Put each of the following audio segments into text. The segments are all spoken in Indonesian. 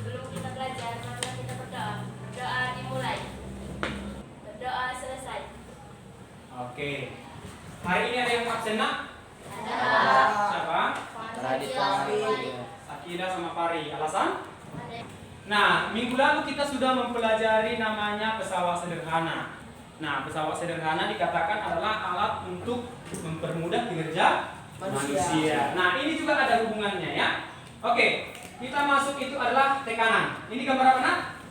sebelum kita belajar, marilah kita berdoa. Berdoa dimulai. Berdoa selesai. Oke. Hari ini ada yang absen nak? Ada. Siapa? Sakila sama Pari. Alasan? Nah, minggu lalu kita sudah mempelajari namanya pesawat sederhana. Nah, pesawat sederhana dikatakan adalah alat untuk mempermudah kinerja manusia. Nah, ini juga ada hubungannya ya. Oke, kita masuk itu adalah tekanan. Ini gambar apa nak?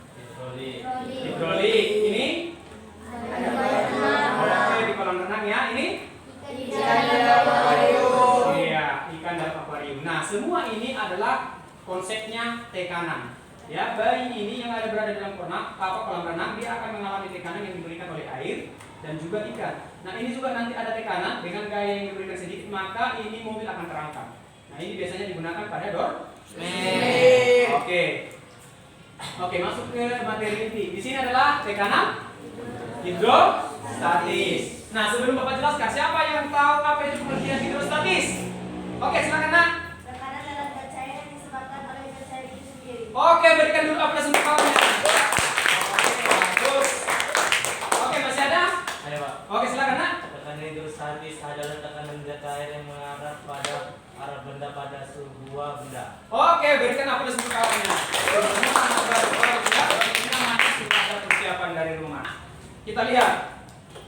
Hidrolik. Ini? Oke, di kolam renang ya. Ini? Iya, ikan dalam akuarium. Nah, semua ini adalah konsepnya tekanan. Ya, bayi ini yang ada berada dalam kolam renang, dia akan mengalami tekanan yang diberikan oleh air dan juga ikan. Nah, ini juga nanti ada tekanan dengan gaya yang diberikan sedikit, maka ini mobil akan terangkat. Nah, ini biasanya digunakan pada door. Oke, masuk ke materi inti. Di sini adalah tekanan hidrostatis. Nah, sebelum Bapak jelaskan, siapa yang tahu apa itu pengertian hidrostatis? Oke, silakan nak. Tekanan adalah zat cair yang disebabkan oleh zat cair itu sendiri. Oke, berikan dulu aplaus untuk kawannya. Oke, bagus. Oke, masih ada? Ayo Pak. Oke, silakan nak. Tekanan hidrostatis adalah tekanan zat cair yang mengarah pada arah benda pada sebuah benda. Oke, berikan aplaus untuk kawannya. Ini masih sudah ada persiapan dari rumah. Kita lihat.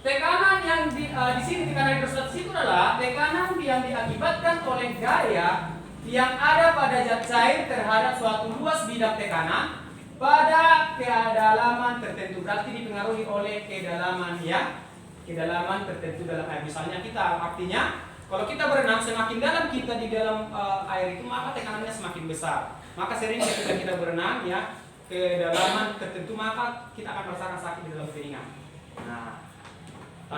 Tekanan yang di sini tekanan hidrostatis itu adalah tekanan yang diakibatkan oleh gaya yang ada pada zat cair terhadap suatu luas bidang tekanan pada kedalaman tertentu. Berarti dipengaruhi oleh kedalaman tertentu dalam air. Misalnya kita artinya kalau kita berenang semakin dalam kita di dalam air itu maka tekanannya semakin besar. Maka sering ketika kita berenang ya kedalaman tertentu maka kita akan merasakan sakit di dalam telinga. Nah,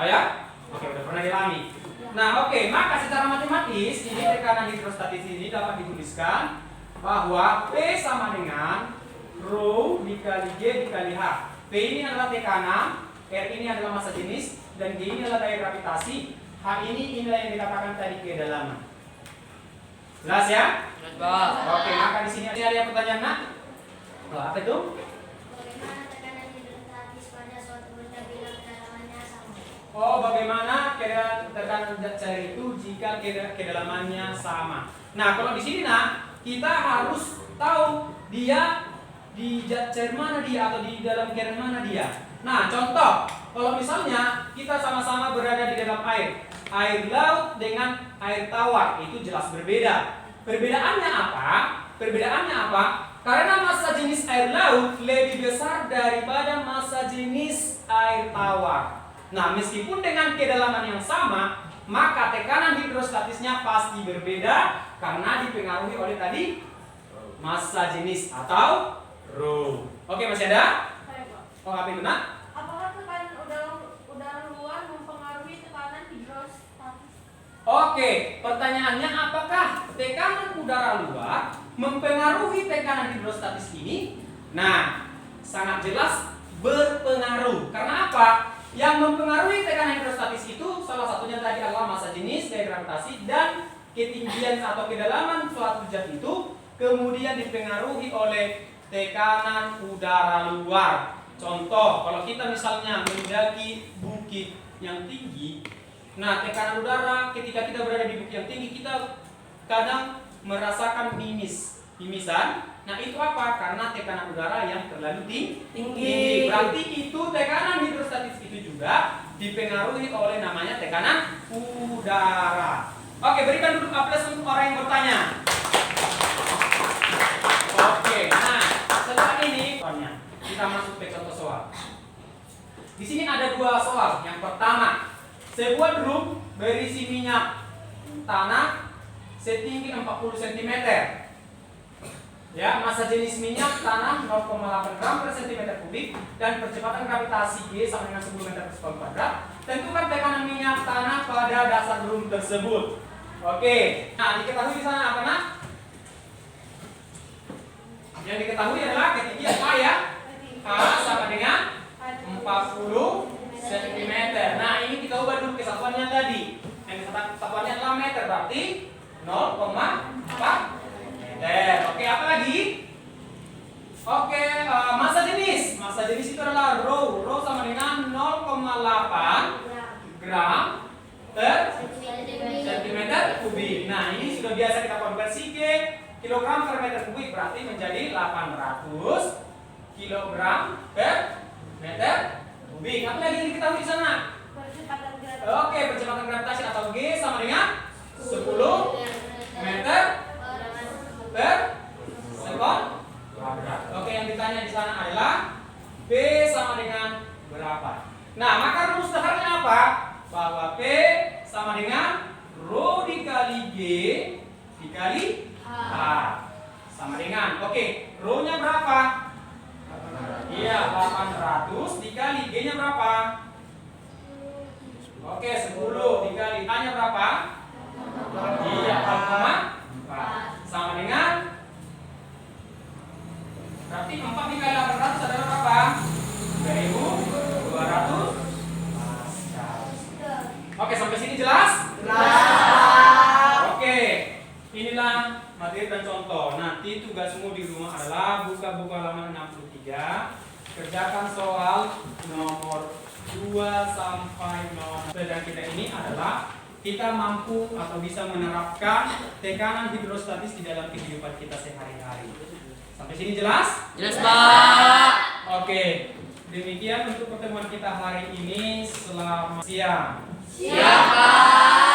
ya? Oke, udah pernah dialami. Nah, oke, maka secara matematis ini tekanan hidrostatis ini dapat dituliskan bahwa P sama dengan rho dikali G dikali H. P ini adalah tekanan, R ini adalah massa jenis, dan G ini adalah daya gravitasi. H ini inilah yang dikatakan tadi kedalaman. Jelas ya? Oke, maka di sini ada yang pertanyaan nak? Oh, apa itu? Bagaimana tekanan hidrostatis pada suatu benda bila kedalamannya sama? Oh, bagaimana tekanan zat cair itu jika kedalamannya sama? Nah, kalau di sini nah, kita harus tahu dia di zat cair mana dia atau di dalam cairan mana dia. Nah, contoh, kalau misalnya kita sama-sama berada di dalam air laut dengan air tawar itu jelas berbeda. Perbedaannya apa? Karena massa jenis air laut lebih besar daripada massa jenis air tawar. Nah, meskipun dengan kedalaman yang sama, maka tekanan hidrostatisnya pasti berbeda karena dipengaruhi oleh tadi massa jenis atau rho. Oke, masih ada? Oh, apa itu nak? Apakah tekanan udara luar mempengaruhi tekanan hidrostatis? Oke, pertanyaannya apakah tekanan udara luar mempengaruhi tekanan hidrostatis ini? Nah, sangat jelas berpengaruh. Karena apa? Yang mempengaruhi tekanan hidrostatis itu salah satunya tadi adalah massa jenis, daya gravitasi, dan ketinggian atau kedalaman suatu zat itu kemudian dipengaruhi oleh tekanan udara luar. Contoh, kalau kita misalnya mendaki bukit yang tinggi, nah tekanan udara ketika kita berada di bukit yang tinggi kita kadang merasakan mimisan. Nah itu apa? Karena tekanan udara yang terlalu tinggi. Berarti itu tekanan hidrostatis itu juga dipengaruhi oleh namanya tekanan udara. Oke, berikan dulu aplaus untuk orang yang bertanya. Oke, nah setelah ini kita masuk ke contoh soal. Di sini ada dua soal. Yang pertama, sebuah drum berisi minyak tanah setinggi 40 cm. Ya, massa jenis minyak tanah 0,8 gram per cm kubik dan percepatan gravitasi G sama dengan 10 meter per sekon kuadrat. Tentukan tekanan minyak tanah pada dasar drum tersebut. Oke, nah diketahui di sana apa nak? Yang diketahui adalah ketinggian H ya. H sama dengan 40 cm. Nah, ini kita ubah dulu kesatuannya tadi. Yang kesatuannya adalah meter, berarti 0,4 meter. Oke, apa lagi? Oke, massa jenis. Massa jenis itu adalah rho. Rho sama dengan 0,8 gram per sentimeter kubik. Nah, ini sudah biasa kita konversi ke kilogram per meter kubik, berarti menjadi 800 kilogram per meter kubik. Apa lagi yang diketahui di sana? Oke, percepatan gravitasi atau G sama dengan 10 meter per sekon kuadrat. Oke, yang ditanya di sana adalah P sama dengan berapa? Nah, maka rumus dasarnya apa? Bahwa P sama dengan rho dikali G dikali H sama dengan, oke, rho-nya berapa? Iya, 800 dikali G-nya berapa? Oke, 10 dikali H-nya berapa? Iya, 4,4 sama dengan, berarti 4 dikali 800 adalah berapa? 3200 Pascal. Oke, sampai sini jelas? Oke, inilah materi dan contoh. Nanti tugasmu di rumah adalah buka buku halaman 63, kerjakan soal nomor 2 sampai nomor. Dan kita ini adalah kita mampu atau bisa menerapkan tekanan hidrostatis di dalam kehidupan kita sehari-hari. Sampai sini jelas? Jelas, Pak. Oke, demikian untuk pertemuan kita hari ini. Selamat siang. Siap, Pak.